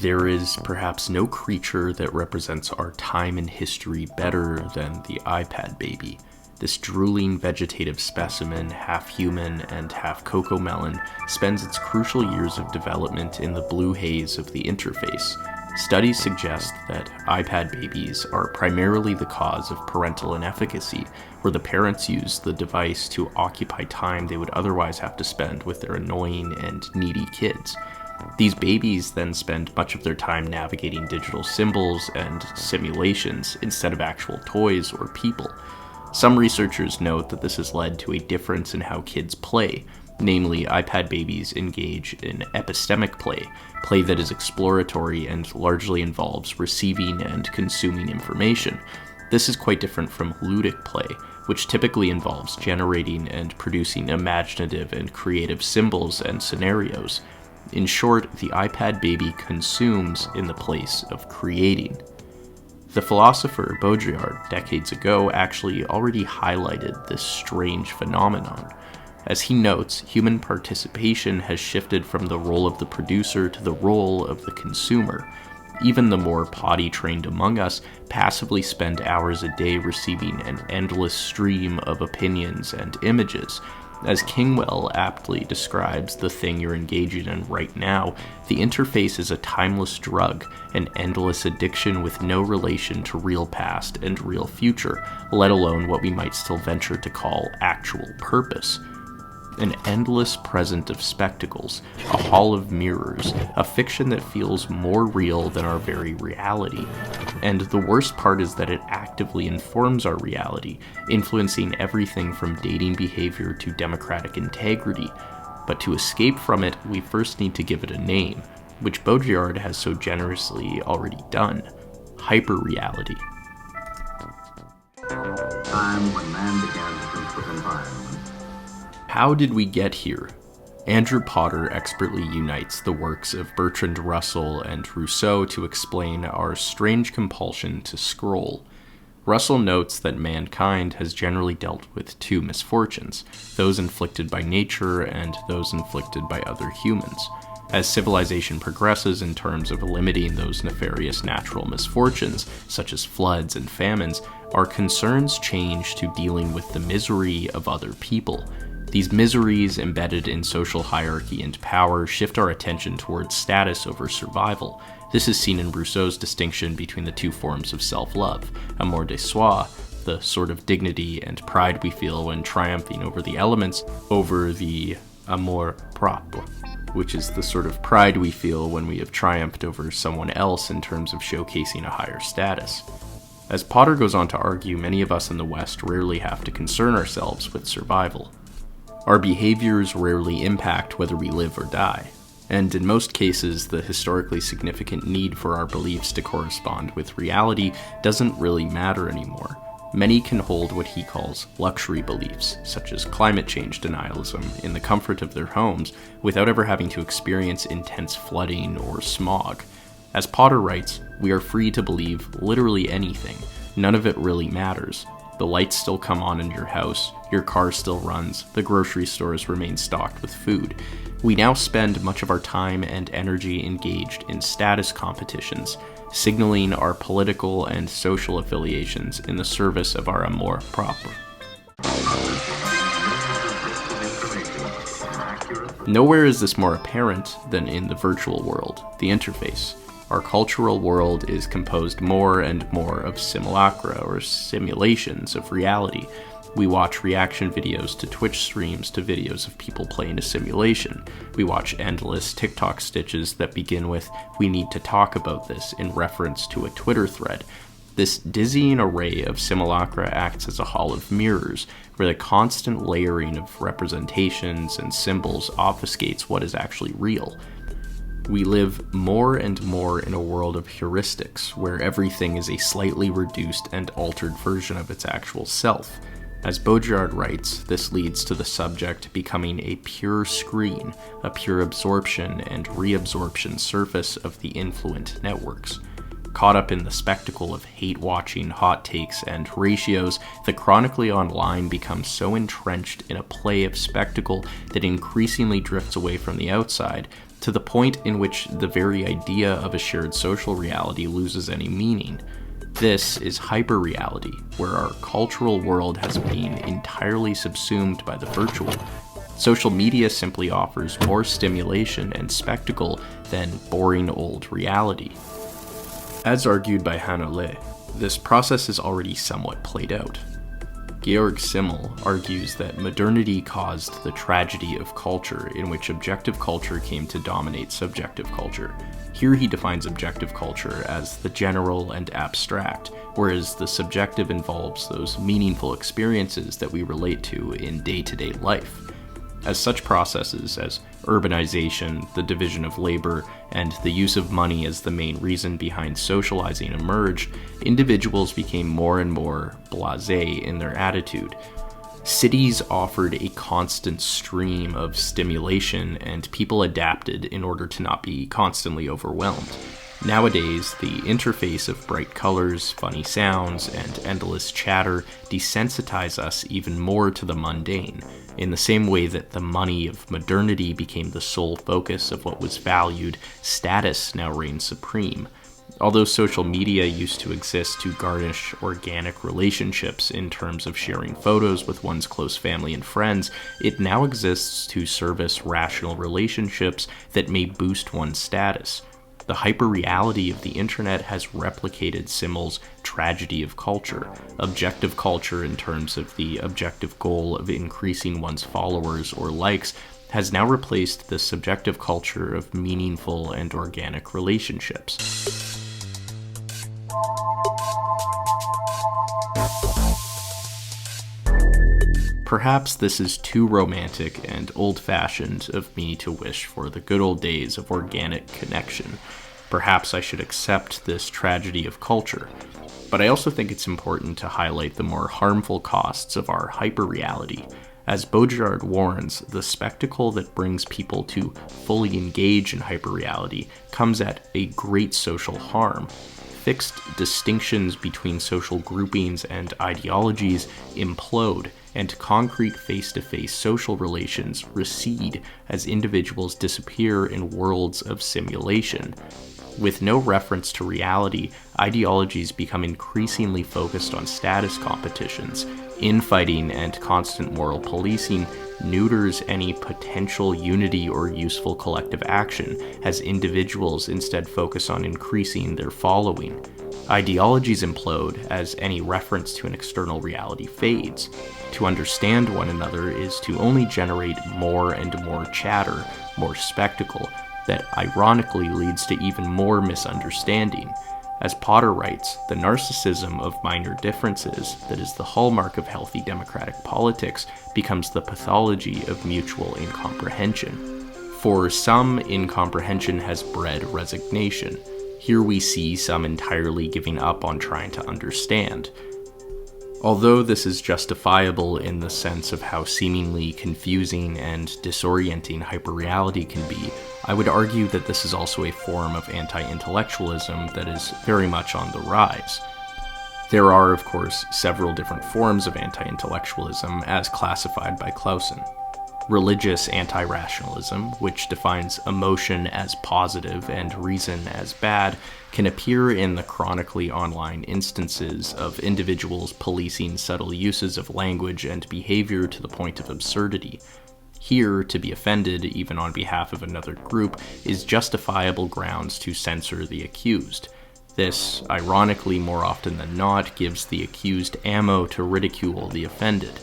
There is perhaps no creature that represents our time in history better than the iPad baby. This drooling vegetative specimen, half human and half cocomelon, spends its crucial years of development in the blue haze of the interface. Studies suggest that iPad babies are primarily the cause of parental inefficacy, where the parents use the device to occupy time they would otherwise have to spend with their annoying and needy kids. These babies then spend much of their time navigating digital symbols and simulations instead of actual toys or people. Some researchers note that this has led to a difference in how kids play. Namely, iPad babies engage in epistemic play that is exploratory and largely involves receiving and consuming information. This is quite different from ludic play, which typically involves generating and producing imaginative and creative symbols and scenarios. In short, the iPad baby consumes in the place of creating. The philosopher Baudrillard, decades ago, actually already highlighted this strange phenomenon. As he notes, human participation has shifted from the role of the producer to the role of the consumer. Even the more potty-trained among us passively spend hours a day receiving an endless stream of opinions and images. As Kingwell aptly describes the thing you're engaging in right now, the interface is a timeless drug, an endless addiction with no relation to real past and real future, let alone what we might still venture to call actual purpose. An endless present of spectacles, a hall of mirrors, a fiction that feels more real than our very reality. And the worst part is that it actively informs our reality, influencing everything from dating behavior to democratic integrity. But to escape from it, we first need to give it a name, which Baudrillard has so generously already done: hyperreality. Time when man began to think with environment. How did we get here? Andrew Potter expertly unites the works of Bertrand Russell and Rousseau to explain our strange compulsion to scroll. Russell notes that mankind has generally dealt with two misfortunes, those inflicted by nature and those inflicted by other humans. As civilization progresses in terms of limiting those nefarious natural misfortunes, such as floods and famines, our concerns change to dealing with the misery of other people. These miseries, embedded in social hierarchy and power, shift our attention towards status over survival. This is seen in Rousseau's distinction between the two forms of self-love: amour de soi, the sort of dignity and pride we feel when triumphing over the elements, over the amour propre, which is the sort of pride we feel when we have triumphed over someone else in terms of showcasing a higher status. As Potter goes on to argue, many of us in the West rarely have to concern ourselves with survival. Our behaviors rarely impact whether we live or die, and in most cases, the historically significant need for our beliefs to correspond with reality doesn't really matter anymore. Many can hold what he calls luxury beliefs, such as climate change denialism, in the comfort of their homes, without ever having to experience intense flooding or smog. As Potter writes, we are free to believe literally anything. None of it really matters. The lights still come on in your house, your car still runs, the grocery stores remain stocked with food. We now spend much of our time and energy engaged in status competitions, signaling our political and social affiliations in the service of our amour propre. Nowhere is this more apparent than in the virtual world, the interface. Our cultural world is composed more and more of simulacra, or simulations of reality. We watch reaction videos to Twitch streams to videos of people playing a simulation. We watch endless TikTok stitches that begin with, "We need to talk about this," in reference to a Twitter thread. This dizzying array of simulacra acts as a hall of mirrors, where the constant layering of representations and symbols obfuscates what is actually real. We live more and more in a world of heuristics, where everything is a slightly reduced and altered version of its actual self. As Baudrillard writes, this leads to the subject becoming a pure screen, a pure absorption and reabsorption surface of the influent networks. Caught up in the spectacle of hate-watching, hot takes, and ratios, the Chronically Online becomes so entrenched in a play of spectacle that increasingly drifts away from the outside, to the point in which the very idea of a shared social reality loses any meaning. This is hyperreality, where our cultural world has been entirely subsumed by the virtual. Social media simply offers more stimulation and spectacle than boring old reality. As argued by Hanno Le, this process is already somewhat played out. Georg Simmel argues that modernity caused the tragedy of culture, in which objective culture came to dominate subjective culture. Here he defines objective culture as the general and abstract, whereas the subjective involves those meaningful experiences that we relate to in day-to-day life. As such processes as urbanization, the division of labor, and the use of money as the main reason behind socializing emerged, individuals became more and more blasé in their attitude. Cities offered a constant stream of stimulation, and people adapted in order to not be constantly overwhelmed. Nowadays, the interface of bright colors, funny sounds, and endless chatter desensitize us even more to the mundane, in the same way that the money of modernity became the sole focus of what was valued. Status now reigns supreme. Although social media used to exist to garnish organic relationships in terms of sharing photos with one's close family and friends, it now exists to service rational relationships that may boost one's status. The hyperreality of the internet has replicated Simmel's tragedy of culture, objective culture in terms of the objective goal of increasing one's followers or likes, has now replaced the subjective culture of meaningful and organic relationships. Perhaps this is too romantic and old-fashioned of me to wish for the good old days of organic connection. Perhaps I should accept this tragedy of culture. But I also think it's important to highlight the more harmful costs of our hyperreality. As Baudrillard warns, the spectacle that brings people to fully engage in hyperreality comes at a great social harm. Fixed distinctions between social groupings and ideologies implode, and concrete face-to-face social relations recede as individuals disappear in worlds of simulation. With no reference to reality, ideologies become increasingly focused on status competitions. Infighting and constant moral policing neuters any potential unity or useful collective action, as individuals instead focus on increasing their following. Ideologies implode as any reference to an external reality fades. To understand one another is to only generate more and more chatter, more spectacle, that ironically leads to even more misunderstanding. As Potter writes, the narcissism of minor differences that is the hallmark of healthy democratic politics becomes the pathology of mutual incomprehension. For some, incomprehension has bred resignation. Here we see some entirely giving up on trying to understand. Although this is justifiable in the sense of how seemingly confusing and disorienting hyperreality can be, I would argue that this is also a form of anti-intellectualism that is very much on the rise. There are, of course, several different forms of anti-intellectualism as classified by Claussen. Religious anti-rationalism, which defines emotion as positive and reason as bad, can appear in the chronically online instances of individuals policing subtle uses of language and behavior to the point of absurdity. Here, to be offended, even on behalf of another group, is justifiable grounds to censor the accused. This, ironically, more often than not, gives the accused ammo to ridicule the offended.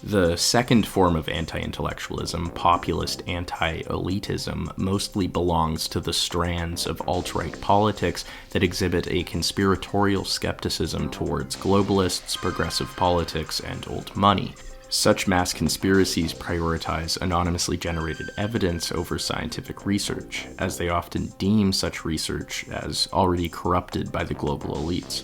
The second form of anti-intellectualism, populist anti-elitism, mostly belongs to the strands of alt-right politics that exhibit a conspiratorial skepticism towards globalists, progressive politics, and old money. Such mass conspiracies prioritize anonymously generated evidence over scientific research, as they often deem such research as already corrupted by the global elites.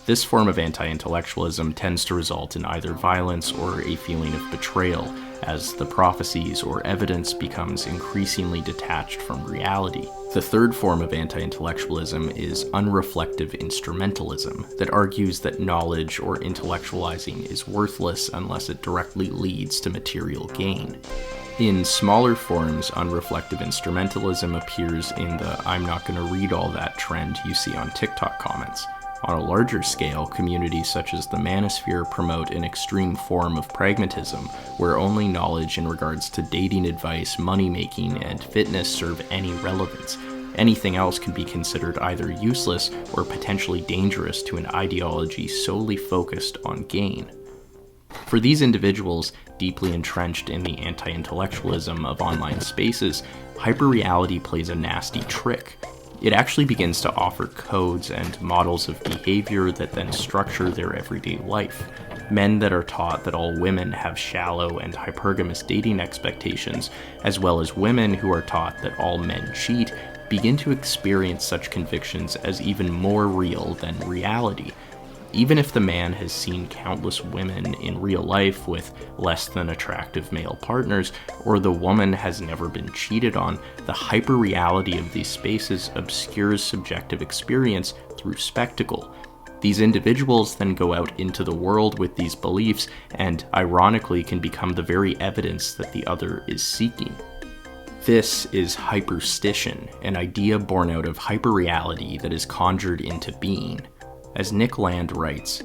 This form of anti-intellectualism tends to result in either violence or a feeling of betrayal, as the prophecies or evidence becomes increasingly detached from reality. The third form of anti-intellectualism is unreflective instrumentalism, that argues that knowledge or intellectualizing is worthless unless it directly leads to material gain. In smaller forms, unreflective instrumentalism appears in the "I'm not gonna read all that" trend you see on TikTok comments. On a larger scale, communities such as the Manosphere promote an extreme form of pragmatism, where only knowledge in regards to dating advice, money-making, and fitness serve any relevance. Anything else can be considered either useless or potentially dangerous to an ideology solely focused on gain. For these individuals, deeply entrenched in the anti-intellectualism of online spaces, hyperreality plays a nasty trick. It actually begins to offer codes and models of behavior that then structure their everyday life. Men that are taught that all women have shallow and hypergamous dating expectations, as well as women who are taught that all men cheat, begin to experience such convictions as even more real than reality. Even if the man has seen countless women in real life with less than attractive male partners, or the woman has never been cheated on, the hyperreality of these spaces obscures subjective experience through spectacle. These individuals then go out into the world with these beliefs and, ironically, can become the very evidence that the other is seeking. This is Hyperstition, an idea born out of hyperreality that is conjured into being. As Nick Land writes,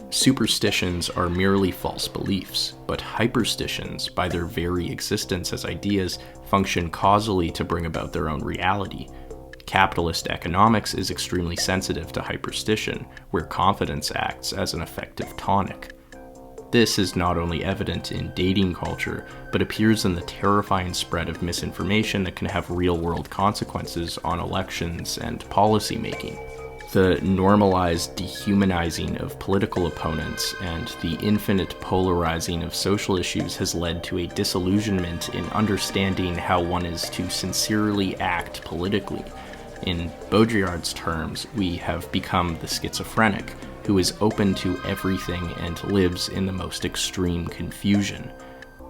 superstitions are merely false beliefs, but hyperstitions, by their very existence as ideas, function causally to bring about their own reality. Capitalist economics is extremely sensitive to hyperstition, where confidence acts as an effective tonic. This is not only evident in dating culture, but appears in the terrifying spread of misinformation that can have real-world consequences on elections and policy making. The normalized dehumanizing of political opponents and the infinite polarizing of social issues has led to a disillusionment in understanding how one is to sincerely act politically. In Baudrillard's terms, we have become the schizophrenic, who is open to everything and lives in the most extreme confusion.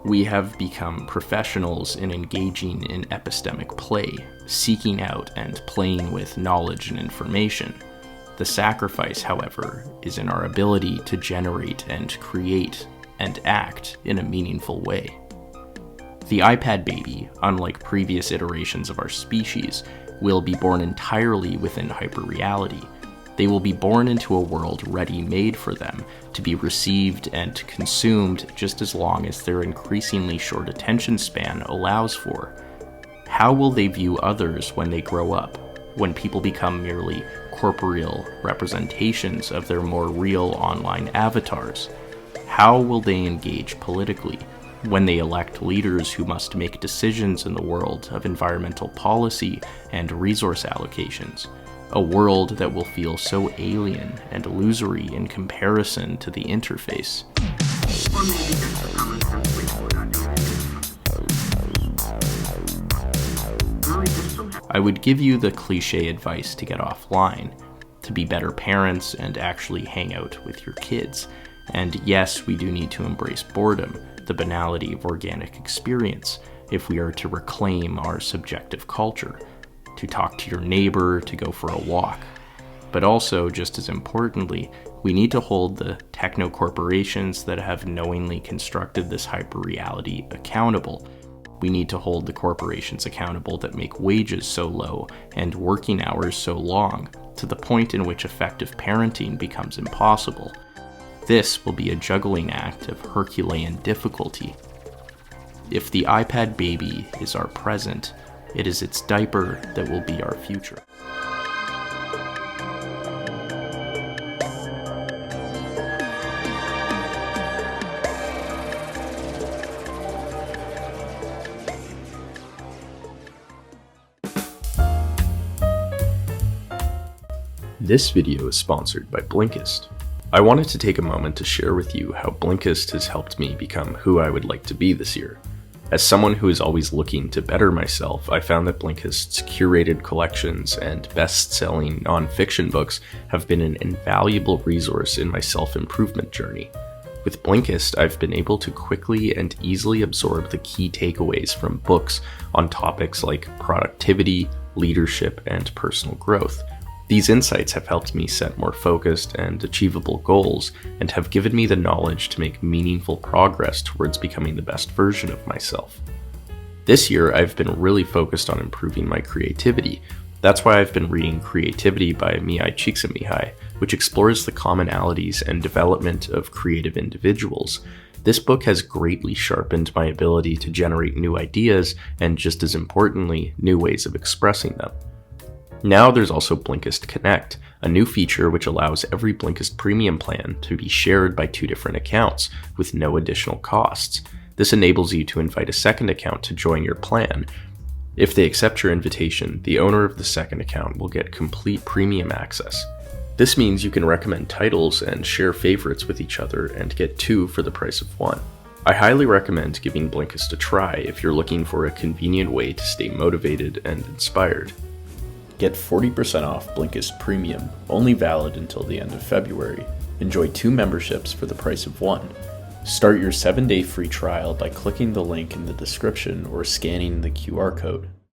We have become professionals in engaging in epistemic play, seeking out and playing with knowledge and information. The sacrifice, however, is in our ability to generate and create and act in a meaningful way. The iPad baby, unlike previous iterations of our species, will be born entirely within hyperreality. They will be born into a world ready-made for them, to be received and consumed just as long as their increasingly short attention span allows for. How will they view others when they grow up, when people become merely corporeal representations of their more real online avatars? How will they engage politically when they elect leaders who must make decisions in the world of environmental policy and resource allocations? A world that will feel so alien and illusory in comparison to the interface. I would give you the cliche advice to get offline, to be better parents and actually hang out with your kids. And yes, we do need to embrace boredom, the banality of organic experience, if we are to reclaim our subjective culture, to talk to your neighbor, to go for a walk. But also, just as importantly, we need to hold the techno-corporations that have knowingly constructed this hyperreality accountable. We need to hold the corporations accountable that make wages so low and working hours so long, to the point in which effective parenting becomes impossible. This will be a juggling act of Herculean difficulty. If the iPad baby is our present, it is its diaper that will be our future. This video is sponsored by Blinkist. I wanted to take a moment to share with you how Blinkist has helped me become who I would like to be this year. As someone who is always looking to better myself, I found that Blinkist's curated collections and best-selling non-fiction books have been an invaluable resource in my self-improvement journey. With Blinkist, I've been able to quickly and easily absorb the key takeaways from books on topics like productivity, leadership, and personal growth. These insights have helped me set more focused and achievable goals, and have given me the knowledge to make meaningful progress towards becoming the best version of myself. This year, I've been really focused on improving my creativity. That's why I've been reading Creativity by Mihai Csikszentmihalyi, which explores the commonalities and development of creative individuals. This book has greatly sharpened my ability to generate new ideas and, just as importantly, new ways of expressing them. Now there's also Blinkist Connect, a new feature which allows every Blinkist premium plan to be shared by 2 different accounts with no additional costs. This enables you to invite a second account to join your plan. If they accept your invitation, the owner of the second account will get complete premium access. This means you can recommend titles and share favorites with each other and get 2 for the price of 1. I highly recommend giving Blinkist a try if you're looking for a convenient way to stay motivated and inspired. Get 40% off Blinkist Premium, only valid until the end of February. Enjoy 2 memberships for the price of 1. Start your 7-day free trial by clicking the link in the description or scanning the QR code.